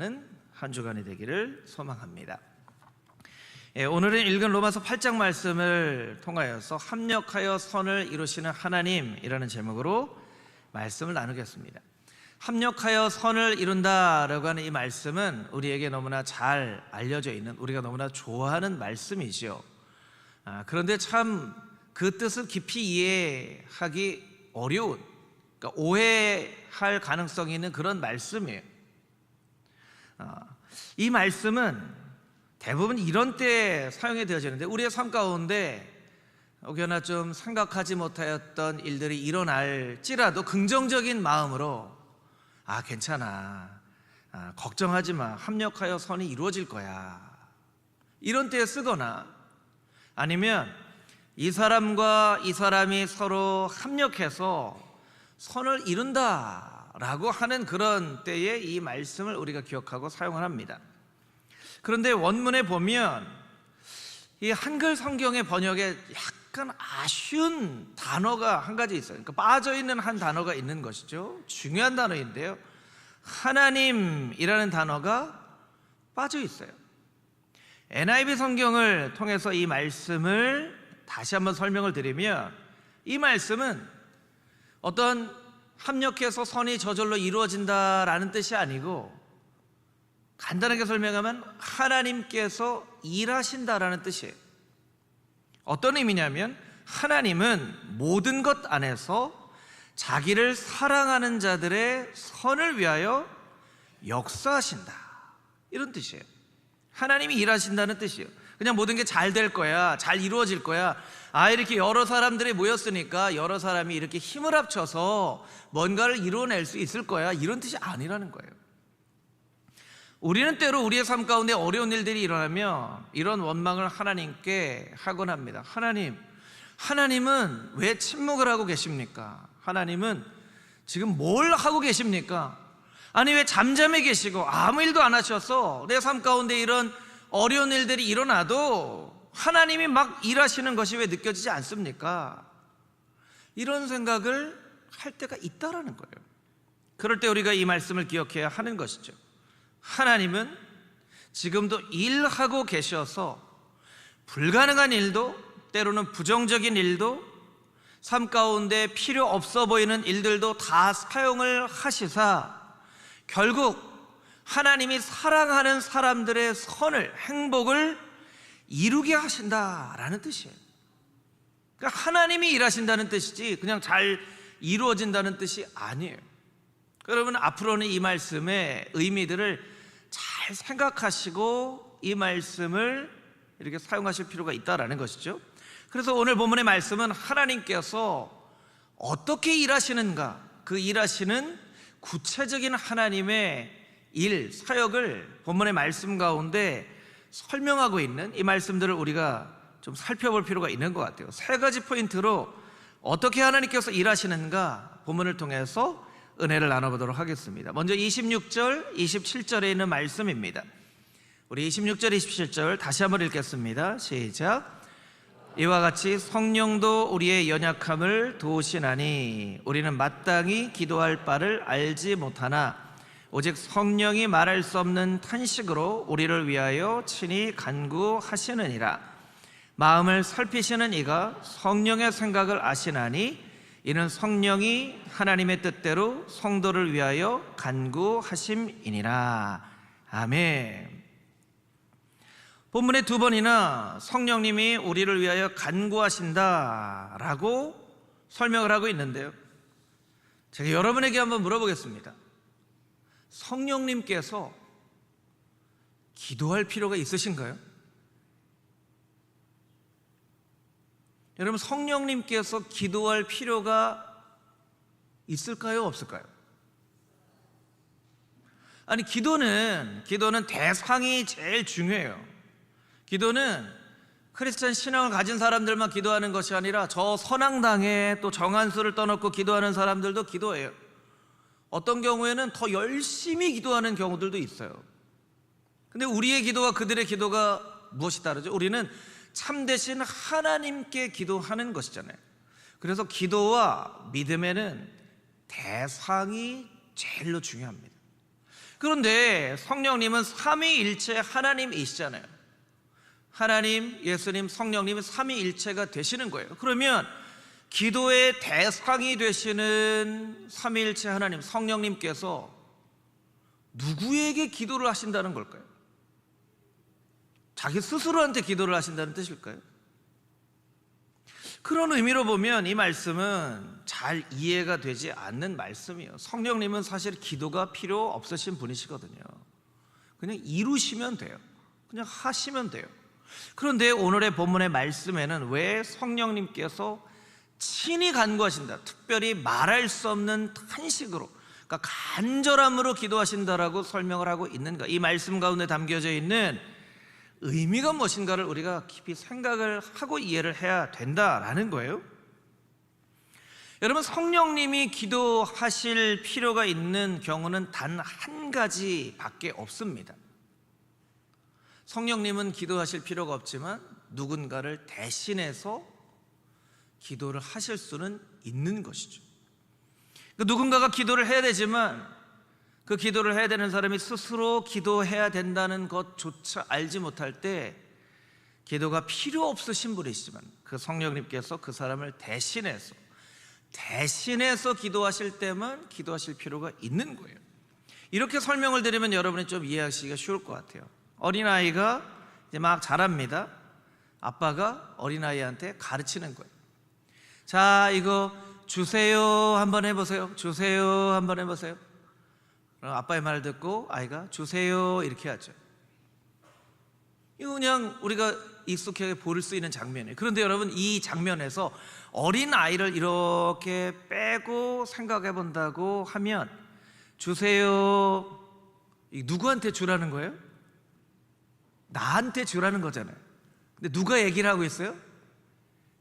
한 주간이 되기를 소망합니다. 오늘은 읽은 로마서 8장 말씀을 통하여서 합력하여 선을 이루시는 하나님이라는 제목으로 말씀을 나누겠습니다. 합력하여 선을 이룬다라고 하는 이 말씀은 우리에게 너무나 잘 알려져 있는, 우리가 너무나 좋아하는 말씀이죠. 그런데 참 그 뜻을 깊이 이해하기 어려운, 그러니까 오해할 가능성이 있는 그런 말씀이에요. 이 말씀은 대부분 이런 때에 사용이 되어지는데, 우리의 삶 가운데 혹여나 좀 생각하지 못하였던 일들이 일어날지라도 긍정적인 마음으로 괜찮아, 걱정하지 마, 합력하여 선이 이루어질 거야, 이런 때에 쓰거나, 아니면 이 사람과 이 사람이 서로 합력해서 선을 이룬다 라고 하는 그런 때에 이 말씀을 우리가 기억하고 사용을 합니다. 그런데 원문에 보면 이 한글 성경의 번역에 약간 아쉬운 단어가 한 가지 있어요. 그러니까 빠져있는 한 단어가 있는 것이죠. 중요한 단어인데요, 하나님이라는 단어가 빠져 있어요. NIV 성경을 통해서 이 말씀을 다시 한번 설명을 드리면, 이 말씀은 어떤 합력해서 선이 저절로 이루어진다라는 뜻이 아니고, 간단하게 설명하면 하나님께서 일하신다라는 뜻이에요. 어떤 의미냐면, 하나님은 모든 것 안에서 자기를 사랑하는 자들의 선을 위하여 역사하신다, 이런 뜻이에요. 하나님이 일하신다는 뜻이에요. 그냥 모든 게 잘 될 거야, 잘 이루어질 거야, 이렇게 여러 사람들이 모였으니까 여러 사람이 이렇게 힘을 합쳐서 뭔가를 이루어낼 수 있을 거야, 이런 뜻이 아니라는 거예요. 우리는 때로 우리의 삶 가운데 어려운 일들이 일어나면 이런 원망을 하나님께 하곤 합니다. 하나님은 왜 침묵을 하고 계십니까? 하나님은 지금 뭘 하고 계십니까? 아니, 왜 잠잠해 계시고 아무 일도 안 하셔서 내 삶 가운데 이런 어려운 일들이 일어나도 하나님이 막 일하시는 것이 왜 느껴지지 않습니까? 이런 생각을 할 때가 있다라는 거예요. 그럴 때 우리가 이 말씀을 기억해야 하는 것이죠. 하나님은 지금도 일하고 계셔서 불가능한 일도, 때로는 부정적인 일도, 삶 가운데 필요 없어 보이는 일들도 다 사용을 하시사 결국 하나님이 사랑하는 사람들의 선을, 행복을 이루게 하신다라는 뜻이에요. 그러니까 하나님이 일하신다는 뜻이지 그냥 잘 이루어진다는 뜻이 아니에요. 여러분, 앞으로는 이 말씀의 의미들을 잘 생각하시고 이 말씀을 이렇게 사용하실 필요가 있다라는 것이죠. 그래서 오늘 본문의 말씀은 하나님께서 어떻게 일하시는가, 그 일하시는 구체적인 하나님의 일, 사역을 본문의 말씀 가운데 설명하고 있는 이 말씀들을 우리가 좀 살펴볼 필요가 있는 것 같아요. 세 가지 포인트로 어떻게 하나님께서 일하시는가 본문을 통해서 은혜를 나눠보도록 하겠습니다. 먼저 26절, 27절에 있는 말씀입니다. 우리 26절, 27절 다시 한번 읽겠습니다. 시작. 이와 같이 성령도 우리의 연약함을 도우시나니 우리는 마땅히 기도할 바를 알지 못하나 오직 성령이 말할 수 없는 탄식으로 우리를 위하여 친히 간구하시느니라. 마음을 살피시는 이가 성령의 생각을 아시나니 이는 성령이 하나님의 뜻대로 성도를 위하여 간구하심이니라. 아멘. 본문에 두 번이나 성령님이 우리를 위하여 간구하신다라고 설명을 하고 있는데요, 제가 여러분에게 한번 물어보겠습니다. 성령님께서 기도할 필요가 있으신가요? 여러분, 성령님께서 기도할 필요가 있을까요? 없을까요? 아니, 기도는 대상이 제일 중요해요. 기도는 크리스찬 신앙을 가진 사람들만 기도하는 것이 아니라 저 선앙당에 또 정한수를 떠놓고 기도하는 사람들도 기도해요. 어떤 경우에는 더 열심히 기도하는 경우들도 있어요. 근데 우리의 기도와 그들의 기도가 무엇이 다르죠? 우리는 참되신 하나님께 기도하는 것이잖아요. 그래서 기도와 믿음에는 대상이 제일로 중요합니다. 그런데 성령님은 삼위일체 하나님이시잖아요. 하나님, 예수님, 성령님은 삼위일체가 되시는 거예요. 그러면 기도의 대상이 되시는 삼위일체 하나님, 성령님께서 누구에게 기도를 하신다는 걸까요? 자기 스스로한테 기도를 하신다는 뜻일까요? 그런 의미로 보면 이 말씀은 잘 이해가 되지 않는 말씀이에요. 성령님은 사실 기도가 필요 없으신 분이시거든요. 그냥 이루시면 돼요. 그냥 하시면 돼요. 그런데 오늘의 본문의 말씀에는 왜 성령님께서 친히 간구하신다, 특별히 말할 수 없는 탄식으로, 그러니까 간절함으로 기도하신다라고 설명을 하고 있는가? 이 말씀 가운데 담겨져 있는 의미가 무엇인가를 우리가 깊이 생각을 하고 이해를 해야 된다라는 거예요. 여러분, 성령님이 기도하실 필요가 있는 경우는 단 한 가지밖에 없습니다. 성령님은 기도하실 필요가 없지만 누군가를 대신해서 기도를 하실 수는 있는 것이죠. 누군가가 기도를 해야 되지만 그 기도를 해야 되는 사람이 스스로 기도해야 된다는 것조차 알지 못할 때 기도가 필요 없으신 분이시지만 그 성령님께서 그 사람을 대신해서 기도하실 때만 기도하실 필요가 있는 거예요. 이렇게 설명을 드리면 여러분이 좀 이해하시기가 쉬울 것 같아요. 어린아이가 이제 막 자랍니다. 아빠가 어린아이한테 가르치는 거예요. 자, 이거 주세요 한번 해보세요. 주세요 한번 해보세요. 그럼 아빠의 말을 듣고 아이가 주세요 이렇게 하죠. 이거 그냥 우리가 익숙하게 볼 수 있는 장면이에요. 그런데 여러분, 이 장면에서 어린아이를 이렇게 빼고 생각해 본다고 하면 주세요, 누구한테 주라는 거예요? 나한테 주라는 거잖아요. 근데 누가 얘기를 하고 있어요?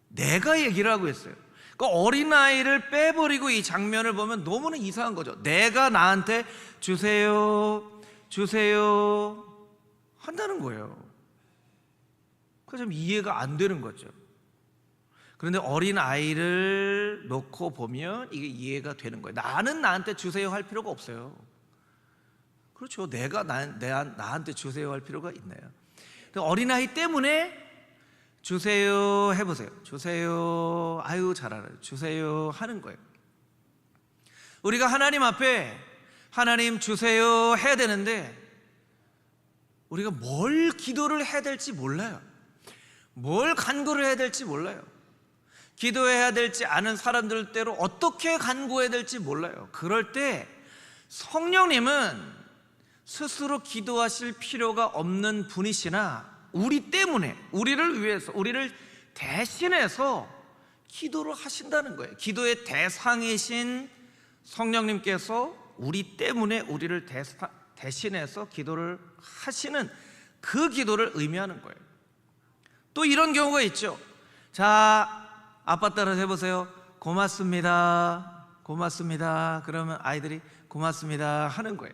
내가 얘기를 하고 있어요. 그러니까 어린아이를 빼버리고 이 장면을 보면 너무나 이상한 거죠. 내가 나한테 주세요, 주세요 한다는 거예요. 그래서 좀 이해가 안 되는 거죠. 그런데 어린아이를 놓고 보면 이게 이해가 되는 거예요. 나는 나한테 주세요 할 필요가 없어요. 그렇죠. 내가 나한테 주세요 할 필요가 있나요? 어린아이 때문에 주세요 해보세요. 주세요, 아유 잘하네, 주세요 하는 거예요. 우리가 하나님 앞에 하나님 주세요 해야 되는데 우리가 뭘 기도를 해야 될지 몰라요. 뭘 간구를 해야 될지 몰라요. 기도해야 될지 아는 사람들 대로 어떻게 간구해야 될지 몰라요. 그럴 때 성령님은 스스로 기도하실 필요가 없는 분이시나 우리 때문에, 우리를 위해서, 우리를 대신해서 기도를 하신다는 거예요. 기도의 대상이신 성령님께서 우리 때문에 우리를 대신해서 기도를 하시는 그 기도를 의미하는 거예요. 또 이런 경우가 있죠. 자, 아빠 따라서 해보세요. 고맙습니다, 고맙습니다. 그러면 아이들이 고맙습니다 하는 거예요.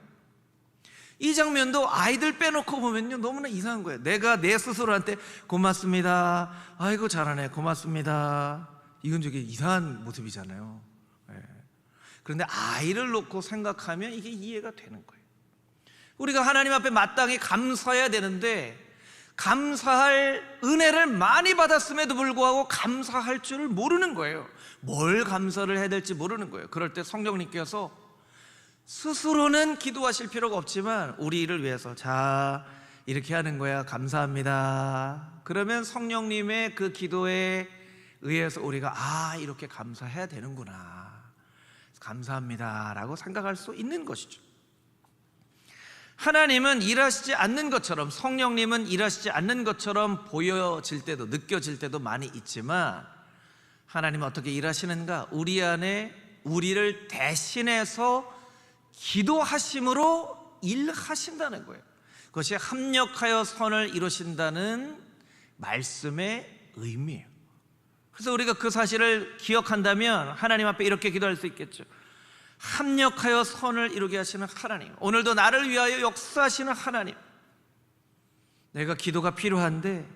이 장면도 아이들 빼놓고 보면요 너무나 이상한 거예요. 내가 내 스스로한테 고맙습니다, 아이고 잘하네, 고맙습니다, 이건 되게 이상한 모습이잖아요. 그런데 아이를 놓고 생각하면 이게 이해가 되는 거예요. 우리가 하나님 앞에 마땅히 감사해야 되는데 감사할 은혜를 많이 받았음에도 불구하고 감사할 줄을 모르는 거예요. 뭘 감사를 해야 될지 모르는 거예요. 그럴 때 성령님께서 스스로는 기도하실 필요가 없지만 우리를 위해서 자, 이렇게 하는 거야, 감사합니다. 그러면 성령님의 그 기도에 의해서 우리가 아, 이렇게 감사해야 되는구나, 감사합니다 라고 생각할 수 있는 것이죠. 하나님은 일하시지 않는 것처럼, 성령님은 일하시지 않는 것처럼 보여질 때도, 느껴질 때도 많이 있지만 하나님은 어떻게 일하시는가? 우리 안에 우리를 대신해서 기도하심으로 일하신다는 거예요. 그것이 합력하여 선을 이루신다는 말씀의 의미예요. 그래서 우리가 그 사실을 기억한다면 하나님 앞에 이렇게 기도할 수 있겠죠. 합력하여 선을 이루게 하시는 하나님, 오늘도 나를 위하여 역사하시는 하나님. 내가 기도가 필요한데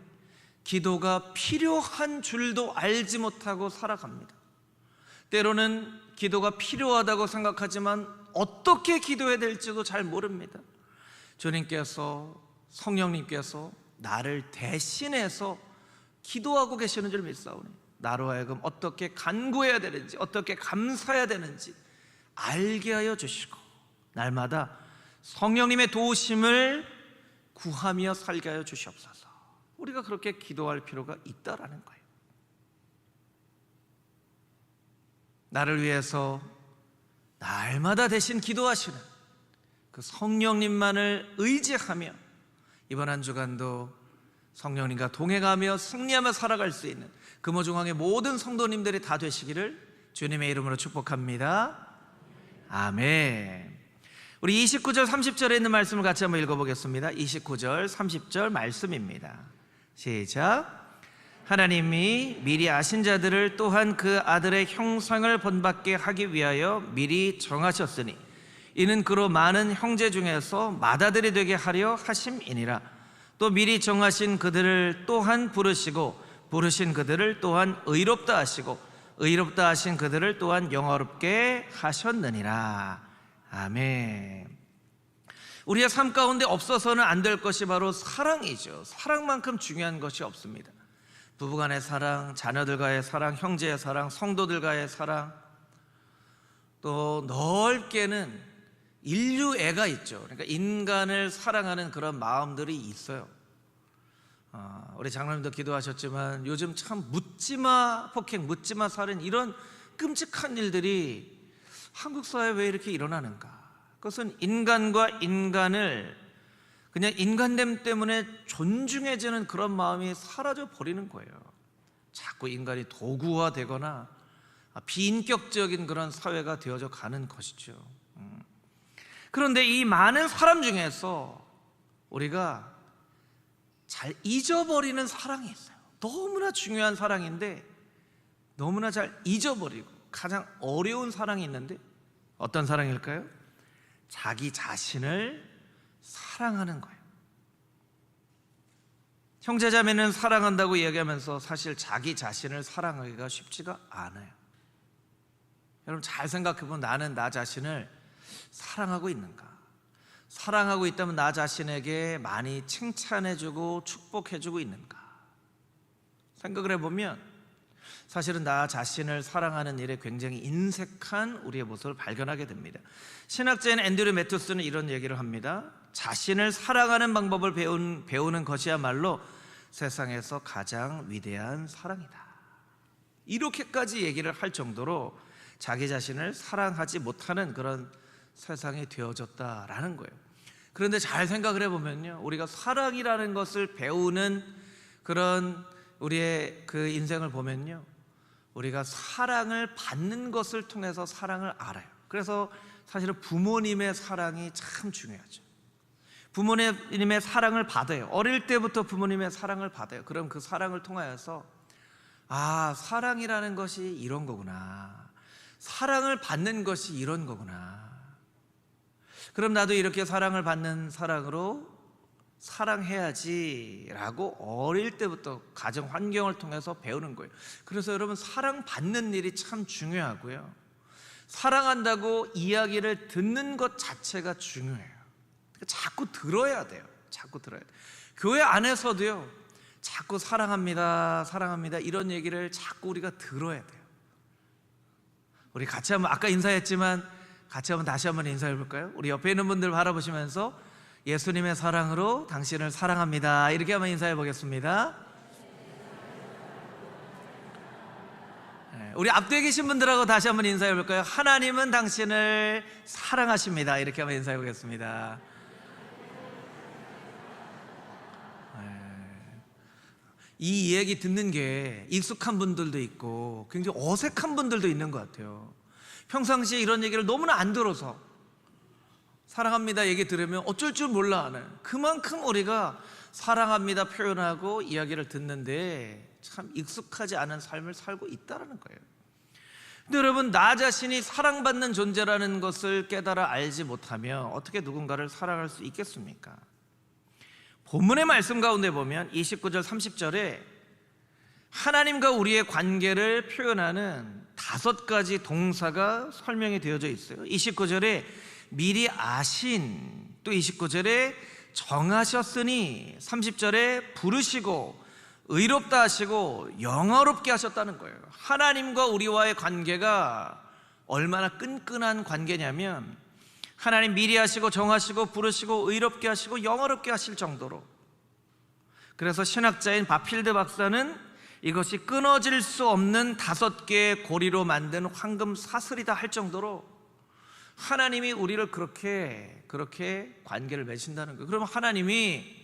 기도가 필요한 줄도 알지 못하고 살아갑니다. 때로는 기도가 필요하다고 생각하지만 어떻게 기도해야 될지도 잘 모릅니다. 주님께서, 성령님께서 나를 대신해서 기도하고 계시는 줄 믿사오니 나로 하여금 어떻게 간구해야 되는지, 어떻게 감사해야 되는지 알게 하여 주시고 날마다 성령님의 도우심을 구하며 살게 하여 주시옵소서. 우리가 그렇게 기도할 필요가 있다라는 거예요. 나를 위해서 날마다 대신 기도하시는 그 성령님만을 의지하며 이번 한 주간도 성령님과 동행하며 승리하며 살아갈 수 있는 금호중앙의 모든 성도님들이 다 되시기를 주님의 이름으로 축복합니다. 아멘. 우리 29절 30절에 있는 말씀을 같이 한번 읽어보겠습니다. 29절 30절 말씀입니다. 시작. 하나님이 미리 아신 자들을 또한 그 아들의 형상을 본받게 하기 위하여 미리 정하셨으니 이는 그로 많은 형제 중에서 맏아들이 되게 하려 하심이니라. 또 미리 정하신 그들을 또한 부르시고 부르신 그들을 또한 의롭다 하시고 의롭다 하신 그들을 또한 영화롭게 하셨느니라. 아멘. 우리의 삶 가운데 없어서는 안 될 것이 바로 사랑이죠. 사랑만큼 중요한 것이 없습니다. 부부간의 사랑, 자녀들과의 사랑, 형제의 사랑, 성도들과의 사랑, 또 넓게는 인류애가 있죠. 그러니까 인간을 사랑하는 그런 마음들이 있어요. 우리 장로님도 기도하셨지만 요즘 참 묻지마 폭행, 묻지마 살인, 이런 끔찍한 일들이 한국 사회에 왜 이렇게 일어나는가? 그것은 인간과 인간을 그냥 인간됨 때문에 존중해지는 그런 마음이 사라져 버리는 거예요. 자꾸 인간이 도구화되거나 비인격적인 그런 사회가 되어져 가는 것이죠. 그런데 이 많은 사람 중에서 우리가 잘 잊어버리는 사랑이 있어요. 너무나 중요한 사랑인데 너무나 잘 잊어버리고 가장 어려운 사랑이 있는데 어떤 사랑일까요? 자기 자신을 사랑하는 거예요. 형제자매는 사랑한다고 이야기하면서 사실 자기 자신을 사랑하기가 쉽지가 않아요. 여러분 잘 생각해보면 나는 나 자신을 사랑하고 있는가? 사랑하고 있다면 나 자신에게 많이 칭찬해주고 축복해주고 있는가? 생각을 해보면 사실은 나 자신을 사랑하는 일에 굉장히 인색한 우리의 모습을 발견하게 됩니다. 신학자인 앤드류 매튜스는 이런 얘기를 합니다. 자신을 사랑하는 방법을 배우는 것이야말로 세상에서 가장 위대한 사랑이다. 이렇게까지 얘기를 할 정도로 자기 자신을 사랑하지 못하는 그런 세상이 되어졌다라는 거예요. 그런데 잘 생각을 해보면요, 우리가 사랑이라는 것을 배우는 그런 우리의 그 인생을 보면요, 우리가 사랑을 받는 것을 통해서 사랑을 알아요. 그래서 사실은 부모님의 사랑이 참 중요하죠. 부모님의 사랑을 받아요. 어릴 때부터 부모님의 사랑을 받아요. 그럼 그 사랑을 통하여서 사랑이라는 것이 이런 거구나, 사랑을 받는 것이 이런 거구나, 그럼 나도 이렇게 사랑을 받는 사랑으로 사랑해야지 라고 어릴 때부터 가정 환경을 통해서 배우는 거예요. 그래서 여러분 사랑받는 일이 참 중요하고요, 사랑한다고 이야기를 듣는 것 자체가 중요해요. 자꾸 들어야 돼요. 자꾸 들어야 돼요. 교회 안에서도요, 자꾸 사랑합니다, 사랑합니다 이런 얘기를 자꾸 우리가 들어야 돼요. 우리 같이 한번, 아까 인사했지만 같이 한번 다시 한번 인사해 볼까요? 우리 옆에 있는 분들 바라보시면서 예수님의 사랑으로 당신을 사랑합니다 이렇게 한번 인사해 보겠습니다. 우리 앞뒤에 계신 분들하고 다시 한번 인사해 볼까요? 하나님은 당신을 사랑하십니다 이렇게 한번 인사해 보겠습니다. 이 얘기 듣는 게 익숙한 분들도 있고 굉장히 어색한 분들도 있는 것 같아요. 평상시에 이런 얘기를 너무나 안 들어서 사랑합니다 얘기 들으면 어쩔 줄 몰라 하는, 그만큼 우리가 사랑합니다 표현하고 이야기를 듣는데 참 익숙하지 않은 삶을 살고 있다는 거예요. 근데 여러분, 나 자신이 사랑받는 존재라는 것을 깨달아 알지 못하면 어떻게 누군가를 사랑할 수 있겠습니까? 본문의 말씀 가운데 보면 29절 30절에 하나님과 우리의 관계를 표현하는 5가지 동사가 설명이 되어져 있어요. 29절에 미리 아신, 또 29절에 정하셨으니, 30절에 부르시고 의롭다 하시고 영화롭게 하셨다는 거예요. 하나님과 우리와의 관계가 얼마나 끈끈한 관계냐면 하나님 미리 하시고 정하시고 부르시고 의롭게 하시고 영화롭게 하실 정도로. 그래서 신학자인 바필드 박사는 이것이 끊어질 수 없는 5개의 고리로 만든 황금 사슬이다 할 정도로 하나님이 우리를 그렇게 관계를 맺으신다는 거예요. 그러면 하나님이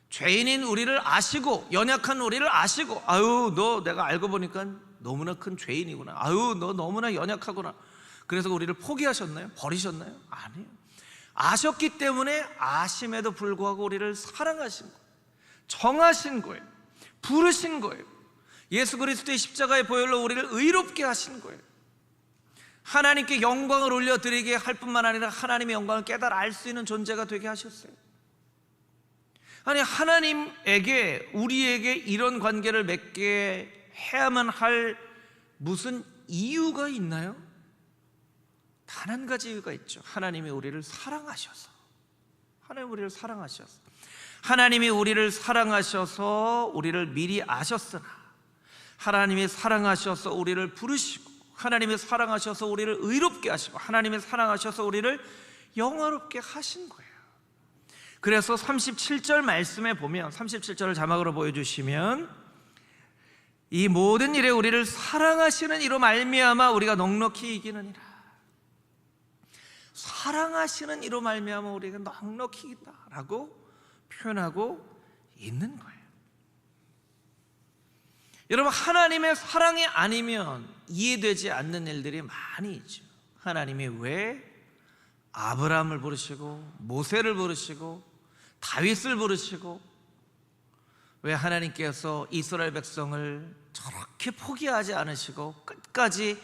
죄인인 우리를 아시고, 연약한 우리를 아시고, 아유 너 내가 알고 보니까 너무나 큰 죄인이구나, 아유 너 너무나 연약하구나, 그래서 우리를 포기하셨나요? 버리셨나요? 아니에요. 아셨기 때문에 아심에도 불구하고 우리를 사랑하신 거예요. 정하신 거예요. 부르신 거예요. 예수 그리스도의 십자가의 보혈로 우리를 의롭게 하신 거예요. 하나님께 영광을 올려드리게 할 뿐만 아니라 하나님의 영광을 깨달아 알 수 있는 존재가 되게 하셨어요. 아니, 하나님에게, 우리에게 이런 관계를 맺게 해야만 할 무슨 이유가 있나요? 단 한 가지 이유가 있죠. 하나님이 우리를 사랑하셔서. 하나님이 우리를 사랑하셔서. 하나님이 우리를 사랑하셔서 우리를 미리 아셨으나, 하나님이 사랑하셔서 우리를 부르시고, 하나님이 사랑하셔서 우리를 의롭게 하시고, 하나님이 사랑하셔서 우리를 영화롭게 하신 거예요. 그래서 37절 말씀에 보면, 37절을 자막으로 보여주시면, 이 모든 일에 우리를 사랑하시는 이로 말미암아 우리가 넉넉히 이기느니라. 사랑하시는 이로 말미암아 우리가 넉넉히 이긴다라고 표현하고 있는 거예요. 여러분, 하나님의 사랑이 아니면 이해되지 않는 일들이 많이 있죠. 하나님이 왜 아브라함을 부르시고 모세를 부르시고 다윗을 부르시고, 왜 하나님께서 이스라엘 백성을 저렇게 포기하지 않으시고 끝까지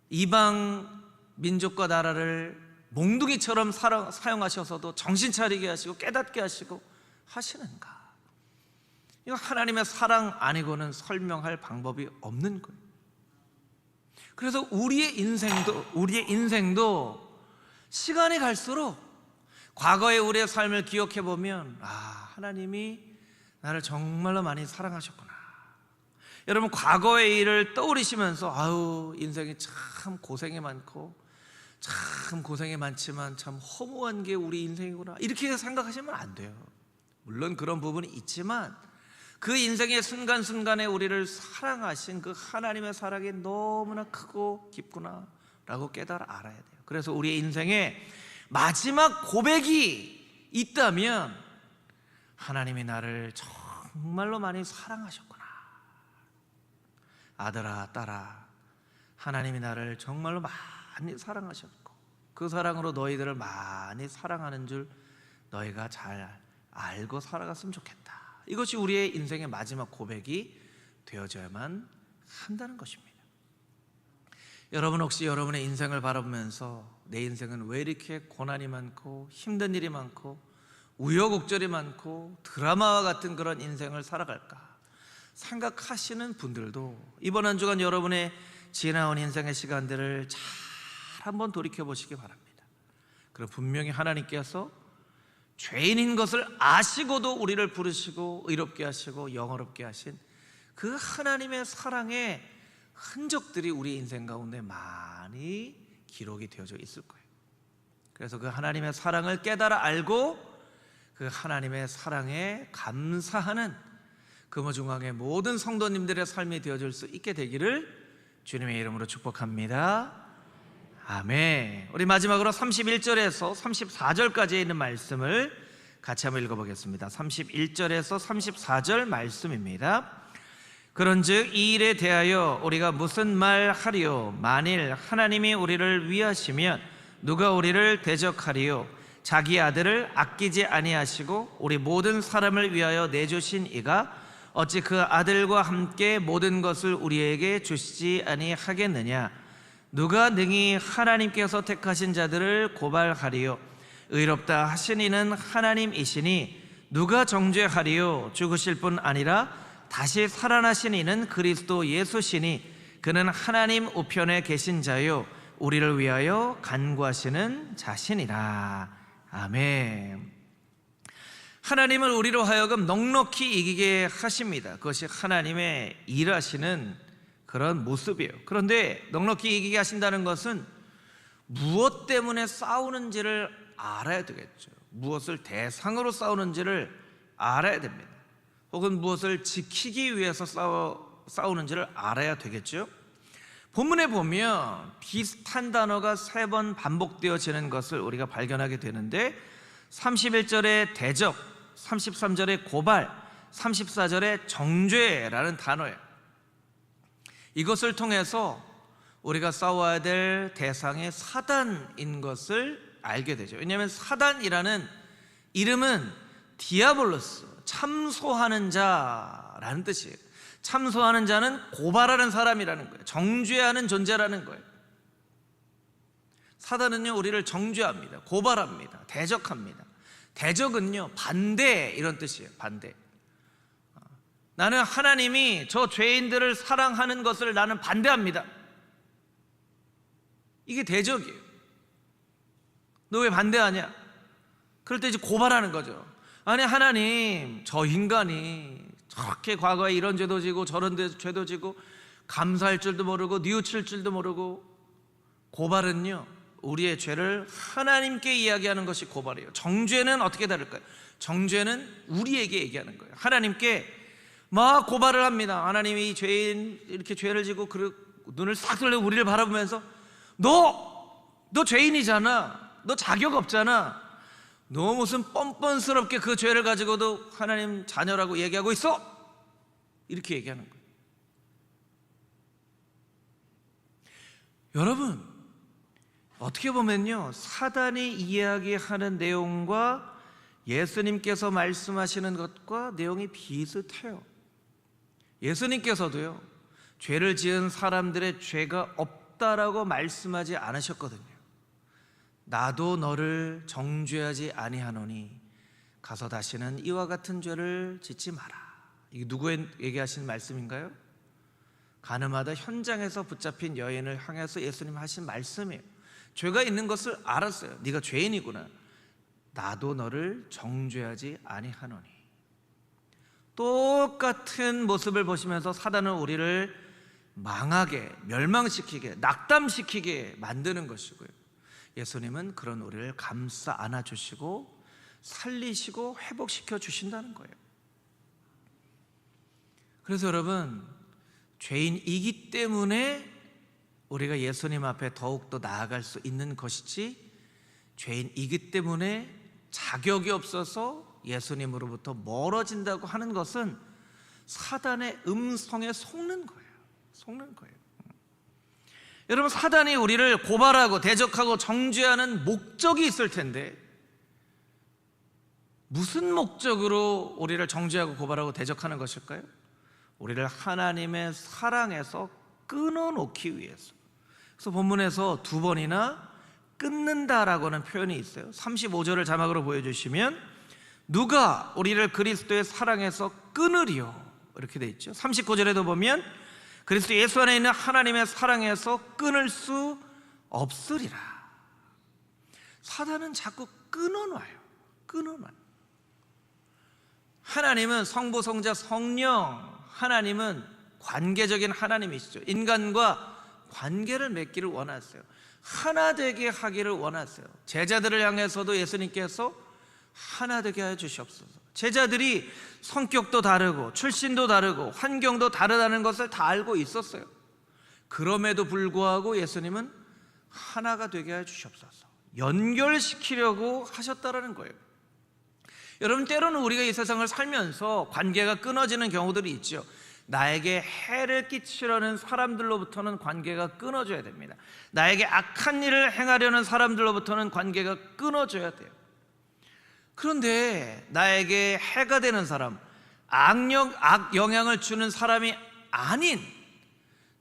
이방 민족과 나라를 몽둥이처럼 사용하셔서도 정신 차리게 하시고 깨닫게 하시고 하시는가? 이거 하나님의 사랑 아니고는 설명할 방법이 없는 거예요. 그래서 우리의 인생도 시간이 갈수록 과거의 우리의 삶을 기억해 보면, 하나님이 나를 정말로 많이 사랑하셨구나. 여러분, 과거의 일을 떠올리시면서 아유, 인생이 참 고생이 많고 참 고생이 많지만 참 허무한 게 우리 인생이구나, 이렇게 생각하시면 안 돼요. 물론 그런 부분이 있지만 그 인생의 순간순간에 우리를 사랑하신 그 하나님의 사랑이 너무나 크고 깊구나 라고 깨달아 알아야 돼요. 그래서 우리의 인생에 마지막 고백이 있다면, 하나님이 나를 정말로 많이 사랑하셨구나. 아들아, 딸아, 하나님이 나를 정말로 많이 사랑하셨고 그 사랑으로 너희들을 많이 사랑하는 줄 너희가 잘 알고 살아갔으면 좋겠다. 이것이 우리의 인생의 마지막 고백이 되어져야만 한다는 것입니다. 여러분, 혹시 여러분의 인생을 바라보면서 내 인생은 왜 이렇게 고난이 많고 힘든 일이 많고 우여곡절이 많고 드라마와 같은 그런 인생을 살아갈까 생각하시는 분들도 이번 한 주간 여러분의 지나온 인생의 시간들을 잘 한번 돌이켜 보시기 바랍니다. 그럼 분명히 하나님께서 죄인인 것을 아시고도 우리를 부르시고 의롭게 하시고 영화롭게 하신 그 하나님의 사랑의 흔적들이 우리 인생 가운데 많이 기록이 되어져 있을 거예요. 그래서 그 하나님의 사랑을 깨달아 알고 그 하나님의 사랑에 감사하는 금호중앙의 모든 성도님들의 삶이 되어질 수 있게 되기를 주님의 이름으로 축복합니다. 아멘. 우리 마지막으로 31절에서 34절까지 있는 말씀을 같이 한번 읽어보겠습니다. 31절에서 34절 말씀입니다. 그런즉 이 일에 대하여 우리가 무슨 말 하리요? 만일 하나님이 우리를 위하시면 누가 우리를 대적하리요? 자기 아들을 아끼지 아니하시고 우리 모든 사람을 위하여 내주신 이가 어찌 그 아들과 함께 모든 것을 우리에게 주시지 아니하겠느냐? 누가 능히 하나님께서 택하신 자들을 고발하리요? 의롭다 하신 이는 하나님이시니 누가 정죄하리요? 죽으실 뿐 아니라 다시 살아나신 이는 그리스도 예수시니 그는 하나님 우편에 계신 자요 우리를 위하여 간구하시는 자신이라. 아멘. 하나님은 우리로 하여금 넉넉히 이기게 하십니다. 그것이 하나님의 일하시는 그런 모습이에요. 그런데 넉넉히 이기게 하신다는 것은 무엇 때문에 싸우는지를 알아야 되겠죠. 무엇을 대상으로 싸우는지를 알아야 됩니다. 혹은 무엇을 지키기 위해서 싸우는지를 알아야 되겠죠. 본문에 보면 비슷한 단어가 3번 반복되어지는 것을 우리가 발견하게 되는데 31절에 대적, 33절에 고발, 34절에 정죄라는 단어예요. 이것을 통해서 우리가 싸워야 될 대상이 사단인 것을 알게 되죠. 왜냐하면 사단이라는 이름은 디아볼로스, 참소하는 자라는 뜻이에요. 참소하는 자는 고발하는 사람이라는 거예요. 정죄하는 존재라는 거예요. 사단은요 우리를 정죄합니다. 고발합니다. 대적합니다. 대적은요 반대 이런 뜻이에요. 반대. 나는 하나님이 저 죄인들을 사랑하는 것을 나는 반대합니다. 이게 대적이에요. 너 왜 반대하냐? 그럴 때 이제 고발하는 거죠. 아니 하나님, 저 인간이 저렇게 과거에 이런 죄도 지고 저런 죄도 지고 감사할 줄도 모르고 뉘우칠 줄도 모르고. 고발은요 우리의 죄를 하나님께 이야기하는 것이 고발이에요. 정죄는 어떻게 다를까요? 정죄는 우리에게 얘기하는 거예요. 하나님께 막 고발을 합니다. 하나님이 이 죄인 이렇게 죄를 지고 눈을 싹 돌리고 우리를 바라보면서 너 죄인이잖아. 너 자격 없잖아. 너 무슨 뻔뻔스럽게 그 죄를 가지고도 하나님 자녀라고 얘기하고 있어? 이렇게 얘기하는 거예요. 여러분, 어떻게 보면요 사단이 이야기하는 내용과 예수님께서 말씀하시는 것과 내용이 비슷해요. 예수님께서도요 죄를 지은 사람들의 죄가 없다라고 말씀하지 않으셨거든요. 나도 너를 정죄하지 아니하노니 가서 다시는 이와 같은 죄를 짓지 마라. 이게 누구에게 하신 말씀인가요? 가늠하다 현장에서 붙잡힌 여인을 향해서 예수님 하신 말씀이에요. 죄가 있는 것을 알았어요. 네가 죄인이구나. 나도 너를 정죄하지 아니하노니. 똑같은 모습을 보시면서 사단은 우리를 망하게, 멸망시키게, 낙담시키게 만드는 것이고요. 예수님은 그런 우리를 감싸 안아주시고 살리시고 회복시켜 주신다는 거예요. 그래서 여러분, 죄인이기 때문에 우리가 예수님 앞에 더욱더 나아갈 수 있는 것이지, 죄인이기 때문에 자격이 없어서 예수님으로부터 멀어진다고 하는 것은 사단의 음성에 속는 거예요. 속는 거예요. 여러분, 사단이 우리를 고발하고 대적하고 정죄하는 목적이 있을 텐데 무슨 목적으로 우리를 정죄하고 고발하고 대적하는 것일까요? 우리를 하나님의 사랑에서 끊어놓기 위해서. 그래서 본문에서 2번이나 끊는다라고 하는 표현이 있어요. 35절을 자막으로 보여주시면 누가 우리를 그리스도의 사랑에서 끊으리요? 이렇게 돼 있죠. 39절에도 보면 그리스도 예수 안에 있는 하나님의 사랑에서 끊을 수 없으리라. 사단은 자꾸 끊어놔요. 하나님은 성부, 성자, 성령, 하나님은 관계적인 하나님이시죠. 인간과 관계를 맺기를 원하세요. 하나 되게 하기를 원하세요. 제자들을 향해서도 예수님께서 하나 되게 하여 주시옵소서. 제자들이 성격도 다르고 출신도 다르고 환경도 다르다는 것을 다 알고 있었어요. 그럼에도 불구하고 예수님은 하나가 되게 하여 주시옵소서. 연결시키려고 하셨다라는 거예요. 여러분, 때로는 우리가 이 세상을 살면서 관계가 끊어지는 경우들이 있죠. 나에게 해를 끼치려는 사람들로부터는 관계가 끊어져야 됩니다. 나에게 악한 일을 행하려는 사람들로부터는 관계가 끊어져야 돼요. 그런데 나에게 해가 되는 사람, 악 영향을 주는 사람이 아닌,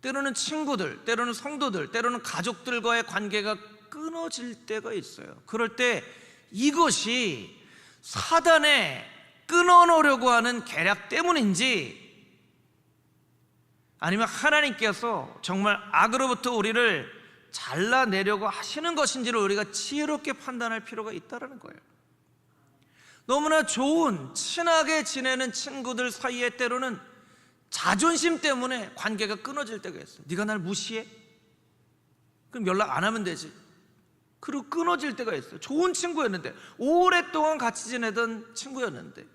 때로는 친구들, 때로는 성도들, 때로는 가족들과의 관계가 끊어질 때가 있어요. 그럴 때 이것이 사단의 끊어놓으려고 하는 계략 때문인지 아니면 하나님께서 정말 악으로부터 우리를 잘라내려고 하시는 것인지를 우리가 지혜롭게 판단할 필요가 있다는 거예요. 너무나 좋은 친하게 지내는 친구들 사이에 때로는 자존심 때문에 관계가 끊어질 때가 있어요. 네가 날 무시해? 그럼 연락 안 하면 되지. 그리고 끊어질 때가 있어요. 좋은 친구였는데, 오랫동안 같이 지내던 친구였는데,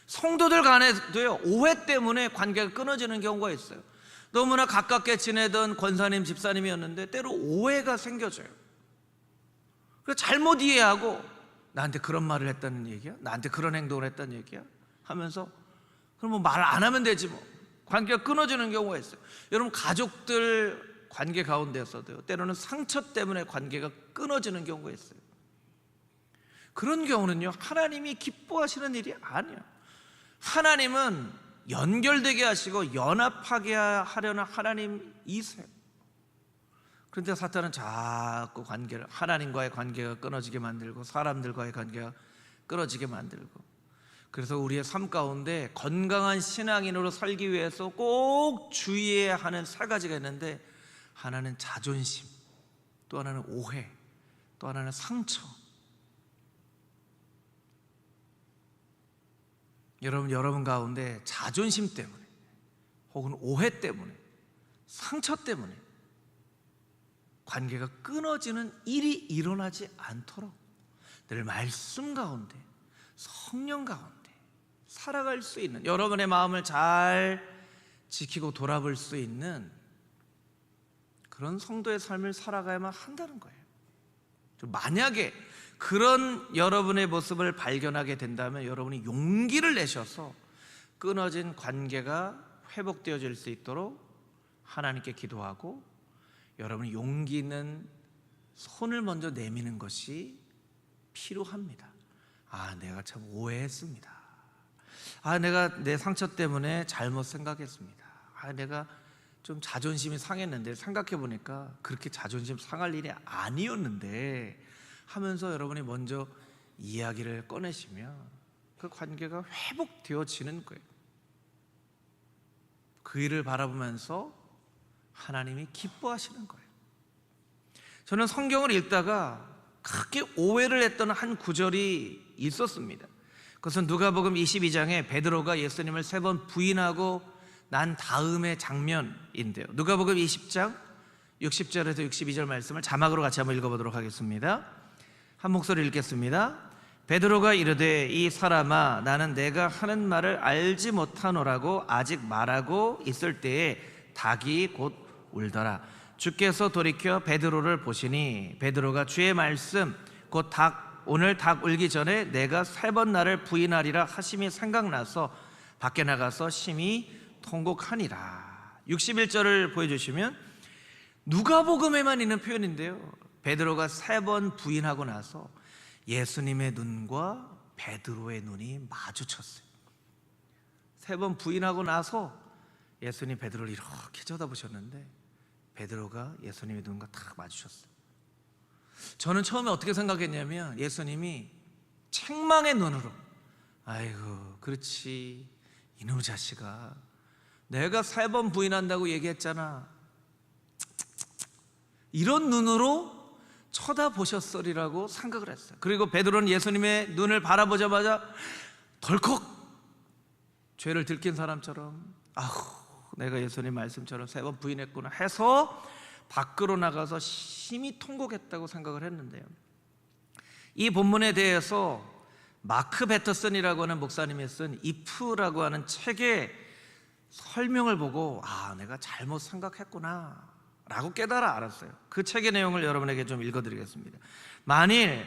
성도들 간에도요, 오해 때문에 관계가 끊어지는 경우가 있어요. 너무나 가깝게 지내던 권사님, 집사님이었는데 때로 오해가 생겨져요. 그래서 잘못 이해하고 나한테 그런 말을 했다는 얘기야? 나한테 그런 행동을 했다는 얘기야? 하면서 그럼 뭐 말 안 하면 되지 뭐. 관계가 끊어지는 경우가 있어요. 여러분, 가족들 관계 가운데서도요, 때로는 상처 때문에 관계가 끊어지는 경우가 있어요. 그런 경우는요, 하나님이 기뻐하시는 일이 아니에요. 하나님은 연결되게 하시고 연합하게 하려는 하나님이세요. 그런데 사탄은 자꾸 관계를, 하나님과의 관계가 끊어지게 만들고 사람들과의 관계가 끊어지게 만들고, 그래서 우리의 삶 가운데 건강한 신앙인으로 살기 위해서 꼭 주의해야 하는 세 가지가 있는데, 하나는 자존심, 또 하나는 오해, 또 하나는 상처. 여러분 가운데 자존심 때문에, 혹은 오해 때문에, 상처 때문에 관계가 끊어지는 일이 일어나지 않도록 늘 말씀 가운데, 성령 가운데 살아갈 수 있는, 여러분의 마음을 잘 지키고 돌아볼 수 있는 그런 성도의 삶을 살아가야만 한다는 거예요. 만약에 그런 여러분의 모습을 발견하게 된다면 여러분이 용기를 내셔서 끊어진 관계가 회복되어질 수 있도록 하나님께 기도하고, 여러분이 용기 있는 손을 먼저 내미는 것이 필요합니다. 내가 참 오해했습니다. 내가 내 상처 때문에 잘못 생각했습니다. 내가 좀 자존심이 상했는데 생각해 보니까 그렇게 자존심 상할 일이 아니었는데 하면서 여러분이 먼저 이야기를 꺼내시면 그 관계가 회복되어지는 거예요. 그 일을 바라보면서 하나님이 기뻐하시는 거예요. 저는 성경을 읽다가 크게 오해를 했던 한 구절이 있었습니다. 그것은 누가복음 22장에 베드로가 예수님을 3번 부인하고 난 다음의 장면인데요. 누가복음 20장 60절에서 62절 말씀을 자막으로 같이 한번 읽어보도록 하겠습니다. 한 목소리 읽겠습니다. 베드로가 이르되 이 사람아, 나는 내가 하는 말을 알지 못하노라고 아직 말하고 있을 때에 닭이 곧 울더라. 주께서 돌이켜 베드로를 보시니 베드로가 주의 말씀 곧 오늘 닭 울기 전에 내가 3번 나를 부인하리라 하심이 생각나서 밖에 나가서 심히 통곡하니라. 61절을 보여주시면 누가복음에만 있는 표현인데요, 베드로가 3번 부인하고 나서 예수님의 눈과 베드로의 눈이 마주쳤어요. 3번 부인하고 나서 예수님 베드로를 이렇게 쳐다보셨는데 베드로가 예수님의 눈과 딱 마주쳤어요. 저는 처음에 어떻게 생각했냐면 예수님이 책망의 눈으로, 아이고 그렇지 이놈 자식아, 내가 3번 부인한다고 얘기했잖아, 이런 눈으로 쳐다보셨으리라고 생각을 했어요. 그리고 베드로는 예수님의 눈을 바라보자마자 덜컥 죄를 들킨 사람처럼, 내가 예수님 말씀처럼 3번 부인했구나 해서 밖으로 나가서 심히 통곡했다고 생각을 했는데요, 이 본문에 대해서 마크 베터슨이라고 하는 목사님이 쓴 if라고 하는 책의 설명을 보고 내가 잘못 생각했구나 라고 깨달아 알았어요. 그 책의 내용을 여러분에게 좀 읽어드리겠습니다. 만일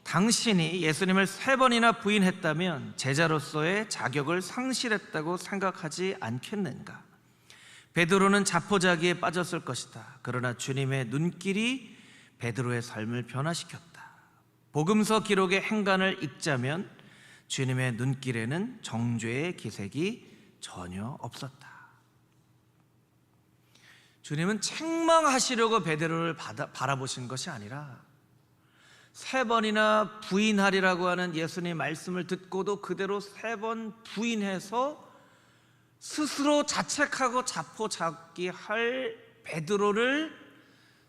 당신이 예수님을 3번이나 부인했다면 제자로서의 자격을 상실했다고 생각하지 않겠는가? 베드로는 자포자기에 빠졌을 것이다. 그러나 주님의 눈길이 베드로의 삶을 변화시켰다. 복음서 기록의 행간을 읽자면 주님의 눈길에는 정죄의 기색이 전혀 없었다. 주님은 책망하시려고 베드로를 바라보신 것이 아니라 3번이나 부인하리라고 하는 예수님 말씀을 듣고도 그대로 3번 부인해서 스스로 자책하고 자포자기 할 베드로를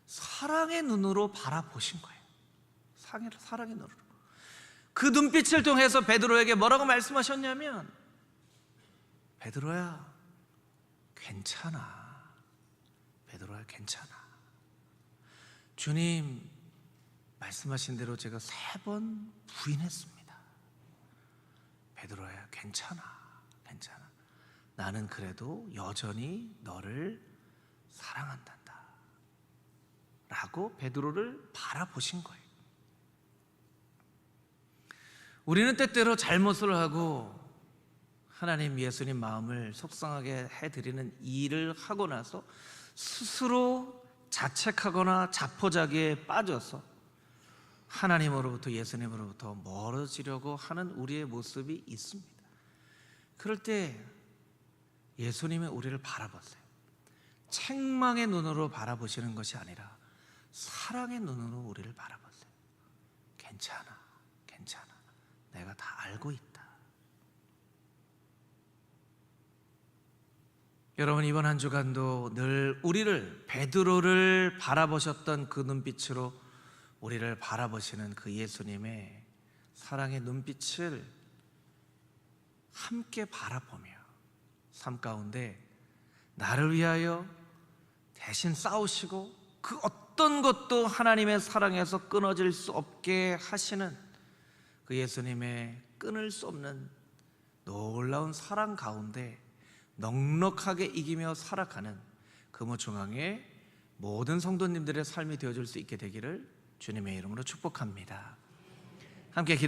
사랑의 눈으로 바라보신 거예요. 사랑의 눈으로. 그 눈빛을 통해서 베드로에게 뭐라고 말씀하셨냐면, 베드로야 괜찮아. 베드로야 괜찮아. 주님 말씀하신 대로 제가 3번 부인했습니다. 베드로야 괜찮아. 괜찮아. 나는 그래도 여전히 너를 사랑한단다 라고 베드로를 바라보신 거예요. 우리는 때때로 잘못을 하고 하나님, 예수님 마음을 속상하게 해드리는 일을 하고 나서 스스로 자책하거나 자포자기에 빠져서 하나님으로부터, 예수님으로부터 멀어지려고 하는 우리의 모습이 있습니다. 그럴 때 예수님은 우리를 바라보세요. 책망의 눈으로 바라보시는 것이 아니라 사랑의 눈으로 우리를 바라보세요. 괜찮아, 괜찮아. 내가 다 알고 있다. 여러분, 이번 한 주간도 늘 우리를, 베드로를 바라보셨던 그 눈빛으로 우리를 바라보시는 그 예수님의 사랑의 눈빛을 함께 바라보며 삶 가운데 나를 위하여 대신 싸우시고 그 어떤 것도 하나님의 사랑에서 끊어질 수 없게 하시는 그 예수님의 끊을 수 없는 놀라운 사랑 가운데 넉넉하게 이기며 살아가는 금호중앙의 모든 성도님들의 삶이 되어줄 수 있게 되기를 주님의 이름으로 축복합니다. 함께 기도